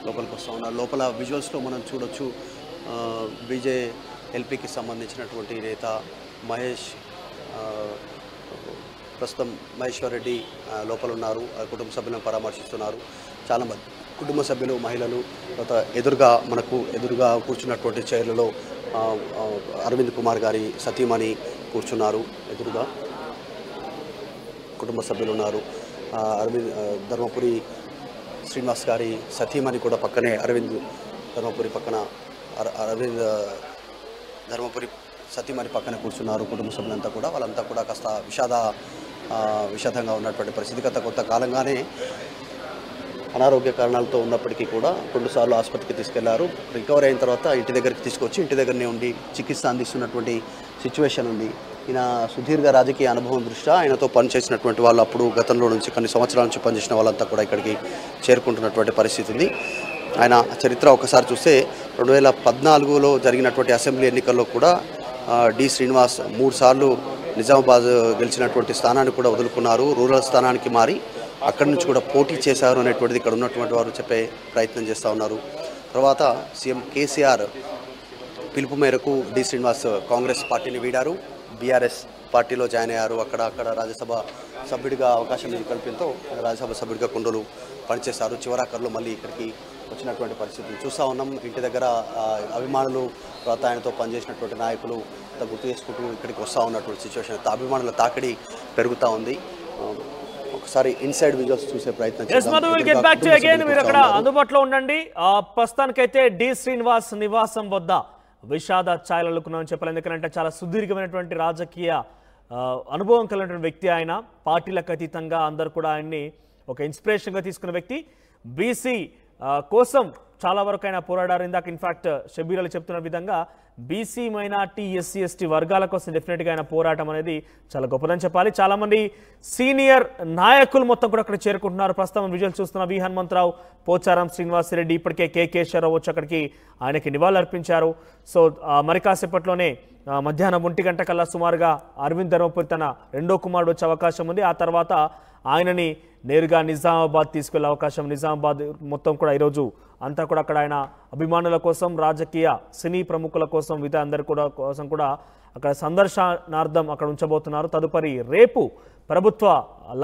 లోపలికి వస్తూ ఉన్నారు. లోపల విజువల్స్లో మనం చూడొచ్చు బీజే ఎల్పీకి సంబంధించినటువంటి నేత మహేష్, ప్రస్తుతం మహేశ్వర్ రెడ్డి లోపల ఉన్నారు. కుటుంబ సభ్యులను పరామర్శిస్తున్నారు. చాలామంది కుటుంబ సభ్యులు, మహిళలు ఎదురుగా కూర్చున్నటువంటి చైర్లలో అరవింద్ కుమార్ గారి సతీమణి కూర్చున్నారు. ఎదురుగా కుటుంబ సభ్యులు ఉన్నారు. ధర్మపురి శ్రీనివాస్ గారి సతీమణి కూడా పక్కనే ధర్మపురి సతీమణి పక్కన కూర్చున్నారు. కుటుంబ సభ్యులంతా కూడా వాళ్ళంతా కూడా కాస్త విషాదంగా ఉన్నటువంటి పరిస్థితి. గత కొంతకాలంగానే అనారోగ్య కారణాలతో ఉన్నప్పటికీ కూడా 2 సార్లు ఆసుపత్రికి తీసుకెళ్లారు. రికవర్ అయిన తర్వాత ఇంటి దగ్గరికి తీసుకొచ్చి ఇంటి దగ్గరనే ఉండి చికిత్స అందిస్తున్నటువంటి సిచ్యువేషన్ ఉంది. ఈయన సుదీర్ఘ రాజకీయ అనుభవం దృష్ట్యా ఆయనతో పనిచేసినటువంటి వాళ్ళు అప్పుడు గతంలో నుంచి కొన్ని సంవత్సరాల నుంచి పనిచేసిన వాళ్ళంతా కూడా ఇక్కడికి చేరుకుంటున్నటువంటి పరిస్థితి ఉంది. ఆయన చరిత్ర ఒకసారి చూస్తే 2014లో జరిగినటువంటి అసెంబ్లీ ఎన్నికల్లో కూడా డి శ్రీనివాస్ 3 సార్లు నిజామాబాద్ గెలిచినటువంటి స్థానాన్ని కూడా వదులుకున్నారు. రూరల్ స్థానానికి మారి అక్కడి నుంచి కూడా పోటీ చేశారు అనేటువంటిది ఇక్కడ ఉన్నటువంటి వారు చెప్పే ప్రయత్నం చేస్తూ ఉన్నారు. తర్వాత సీఎం కేసీఆర్ పిలుపు మేరకు డి శ్రీనివాస్ కాంగ్రెస్ పార్టీని వీడారు. బీఆర్ఎస్ పార్టీలో జాయిన్ అయ్యారు. అక్కడ రాజ్యసభ సభ్యుడిగా అవకాశం కల్పించడంతో రాజ్యసభ సభ్యుడిగా కొన్ని రోజులు పనిచేశారు. చివరాఖరులో మళ్ళీ ఇక్కడికి వచ్చినటువంటి పరిస్థితులు చూస్తూ ఉన్నాం. ఇంటి దగ్గర అభిమానులు, తర్వాత ఆయనతో పనిచేసినటువంటి నాయకులు గుర్తు చేసుకుంటూ ఇక్కడికి వస్తూ ఉన్నటువంటి సిచ్యువేషన్, అభిమానుల తాకిడి పెరుగుతూ ఉంది. ఒకసారి ఇన్సైడ్ విజువల్స్ చూసే ప్రయత్నం చేద్దాం. మీరు అక్కడ అందుబాటులో ఉండండి. ప్రస్తుతానికైతే డి శ్రీనివాస్ నివాసం వద్ద విషాద ఛాయలనుకున్నామని చెప్పాలి. ఎందుకంటే చాలా సుదీర్ఘమైనటువంటి రాజకీయ అనుభవం కలిగినటువంటి వ్యక్తి ఆయన. పార్టీలకు అతీతంగా అందరూ కూడా ఆయన్ని ఒక ఇన్స్పిరేషన్గా తీసుకున్న వ్యక్తి. బీసీ కోసం చాలా వరకు ఆయన పోరాడారు. ఇందాక ఇన్ఫాక్ట్ షబీర్ అలీ చెప్తున్న విధంగా బీసీ మైనార్టీ ఎస్సీ ఎస్టీ వర్గాల కోసం డెఫినెట్గా ఆయన పోరాటం అనేది చాలా గొప్పదని చెప్పాలి. చాలామంది సీనియర్ నాయకులు మొత్తం కూడా అక్కడ చేరుకుంటున్నారు. ప్రస్తుతం విజువల్ చూస్తున్న వి హనుమంతరావు, పోచారం శ్రీనివాసరెడ్డి, ఇప్పటికే కేశవరావు వచ్చి అక్కడికి ఆయనకి నివాళులర్పించారు. సో మరి కాసేపట్లోనే మధ్యాహ్నం 1 గంట కల్లా సుమారుగా అరవింద్ ధర్మపురి తన 2వ కుమారుడు వచ్చే అవకాశం ఉంది. ఆ తర్వాత ఆయనని నేరుగా నిజామాబాద్ తీసుకెళ్లే అవకాశం. నిజామాబాద్ మొత్తం కూడా ఈరోజు అంతా కూడా అక్కడ ఆయన అభిమానుల కోసం, రాజకీయ సినీ ప్రముఖుల కోసం, అందరి కోసం కూడా అక్కడ సందర్శనార్థం అక్కడ ఉంచబోతున్నారు. తదుపరి రేపు ప్రభుత్వ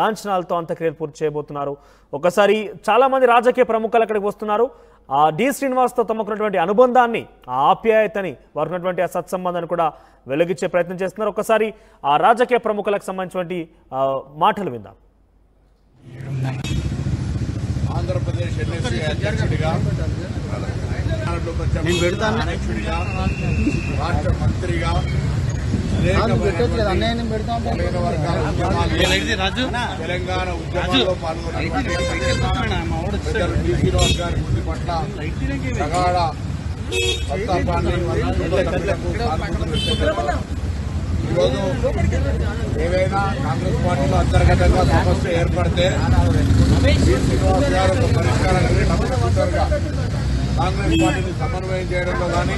లాంఛనాలతో అంత్యక్రియలు పూర్తి చేయబోతున్నారు. ఒకసారి చాలామంది రాజకీయ ప్రముఖులు అక్కడికి వస్తున్నారు. ఆ డి శ్రీనివాస్తో తమకున్నటువంటి అనుబంధాన్ని, ఆ ఆప్యాయతని, వారికి ఉన్నటువంటి ఆ సత్సంబంధాన్ని కూడా వెలిగించే ప్రయత్నం చేస్తున్నారు. ఒకసారి ఆ రాజకీయ ప్రముఖులకు సంబంధించినటువంటి మాటలు విందాం. ఆంధ్రప్రదేశ్ ఎన్ఎస్సీ అధ్యక్షుడిగా, రాష్ట్ర మంత్రిగా తెలంగాణ ఉద్యమాల్లో పాల్గొన్న డి శ్రీనివాస్ గారి మృతి పట్ల ప్రగాఢ సంతాపాన్ని ఈరోజు ఏవైనా కాంగ్రెస్ పార్టీలో అంతర్గతంగా సమస్య ఏర్పడితే డి శ్రీనివాస్ గారు ఒక పరిష్కారాన్ని తప్పనిసరిగా కాంగ్రెస్ పార్టీని సమన్వయం చేయడంలో కానీ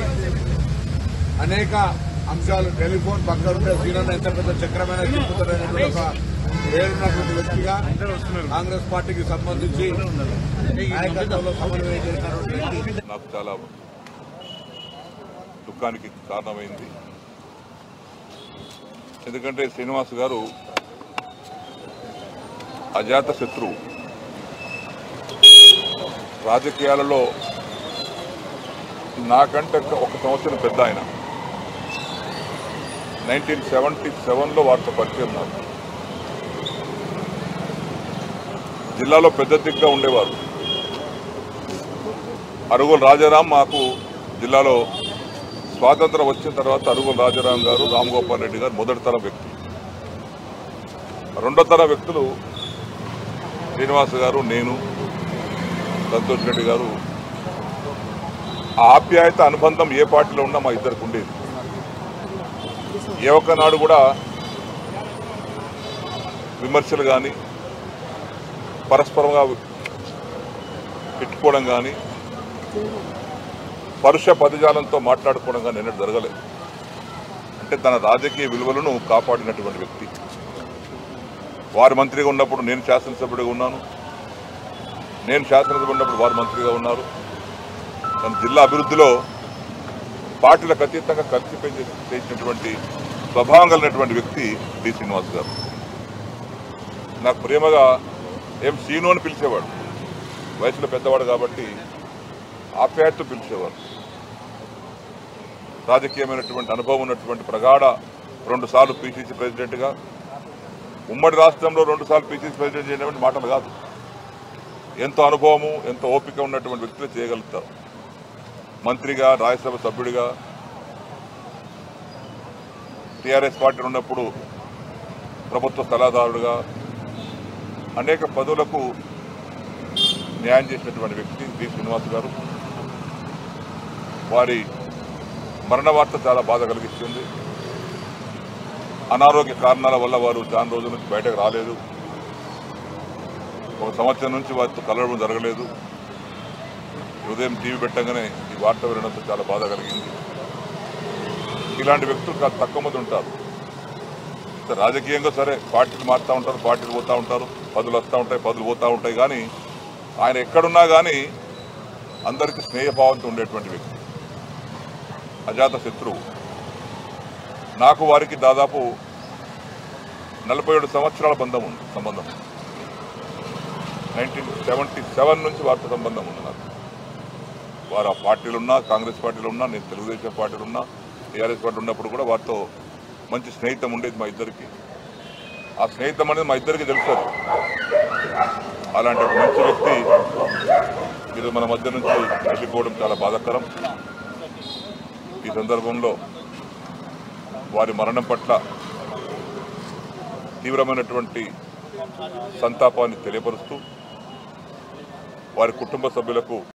అనేక అంశాలు, టెలిఫోన్ పక్కనుంటే శ్రీనన్న ఎంత పెద్ద చక్రమైన చెప్పుతారనేటువంటి ఒక పేరున్నటువంటి వ్యక్తిగా కాంగ్రెస్ పార్టీకి సంబంధించి నాయకత్వంలో సమన్వయం చేసినటువంటి వ్యక్తి నాకు చాలా దుఃఖానికి కారణమైంది. ఎందుకంటే శ్రీనివాస్ గారు అజాత శత్రువు. రాజకీయాలలో నాకంటే 1 సంవత్సరం పెద్ద ఆయన. 1977లో వారితో పరిచయం నాకు. జిల్లాలో పెద్ద దిగ్గా ఉండేవారు. అరుగుల రాజారాం మాకు జిల్లాలో స్వాతంత్రం వచ్చిన తర్వాత అరుగుల రాజారాం గారు, రామ్ గోపాల్ రెడ్డి గారు మొదటి తరం వ్యక్తి. 2వ తరం వ్యక్తులు శ్రీనివాస్ గారు, నేను, సంతోష్ రెడ్డి గారు. ఆ ఆప్యాయత, అనుబంధం ఏ పార్టీలో ఉన్నా మా ఇద్దరికి ఉండేది. ఏ ఒక్కనాడు కూడా విమర్శలు కానీ, పరస్పరంగా పెట్టుకోవడం కానీ, పరుష పదజాలంతో మాట్లాడుకోవడం కానీ ఎన్నడూ జరగలేదు. అంటే తన రాజకీయ విలువలను కాపాడినటువంటి వ్యక్తి. వారు మంత్రిగా ఉన్నప్పుడు నేను శాసనసభ్యుడిగా ఉన్నాను, నేను శాసనసభ ఉన్నప్పుడు వారు మంత్రిగా ఉన్నారు. మన జిల్లా అభివృద్ధిలో పార్టీలకు అతీతంగా కలిసి చేసినటువంటి స్వభావం కలిగినటువంటి వ్యక్తి డి శ్రీనివాస్ గారు. నాకు ప్రేమగా ఏం శ్రీను అని పిలిచేవాడు, వయసులో పెద్దవాడు కాబట్టి ఆప్యాయతతో పిలిచేవాడు. రాజకీయమైనటువంటి అనుభవం ఉన్నటువంటి ప్రగాఢ 2 సార్లు పిసిసి ప్రెసిడెంట్గా, ఉమ్మడి రాష్ట్రంలో 2 సార్లు పిసిసి ప్రెసిడెంట్ చేయడం మాటలు కాదు. ఎంతో అనుభవము, ఎంతో ఓపిక ఉన్నటువంటి వ్యక్తులు చేయగలుగుతారు. మంత్రిగా, రాజ్యసభ సభ్యుడిగా, టీఆర్ఎస్ పార్టీ ఉన్నప్పుడు ప్రభుత్వ సలహాదారుడుగా అనేక పదవులకు న్యాయం చేసినటువంటి వ్యక్తి డి శ్రీనివాస్ గారు. వారి మరణ వార్త చాలా బాధ కలిగిస్తుంది. అనారోగ్య కారణాల వల్ల వారు చాలా రోజుల నుంచి బయటకు రాలేదు. 1 సంవత్సరం నుంచి వారితో కలవడం జరగలేదు. ఉదయం టీవీ పెట్టగానే ఈ వార్త వినడంతో చాలా బాధ కలిగింది. ఇలాంటి వ్యక్తులు కాదు తక్కువ మంది ఉంటారు. రాజకీయంగా సరే పార్టీలు మారుతూ ఉంటారు, పార్టీలు పోతూ ఉంటారు, పదవులు వస్తూ ఉంటాయి, పదవులు పోతూ ఉంటాయి. కానీ ఆయన ఎక్కడున్నా కానీ అందరికీ స్నేహభావంతో ఉండేటువంటి వ్యక్తి, అజాత శత్రువు. నాకు వారికి దాదాపు 47 సంవత్సరాల సంబంధం 1977 నుంచి వారితో సంబంధం ఉంది నాకు. వారు ఆ పార్టీలు ఉన్నా, కాంగ్రెస్ పార్టీలు ఉన్నా, నేను తెలుగుదేశం పార్టీలు ఉన్నా, టీఆర్ఎస్ పార్టీ ఉన్నప్పుడు కూడా వారితో మంచి స్నేహితం ఉండేది మా ఇద్దరికి. ఆ స్నేహితం అనేది మా ఇద్దరికి తెలుసు. అలాంటి ఒక మంచి వ్యక్తి ఈరోజు మన మధ్య నుంచి వెళ్ళిపోవడం చాలా బాధాకరం. ఈ సందర్భంలో వారి మరణం పట్ల తీవ్రమైనటువంటి సంతాపాన్ని తెలియపరుస్తూ వారి కుటుంబ సభ్యులకు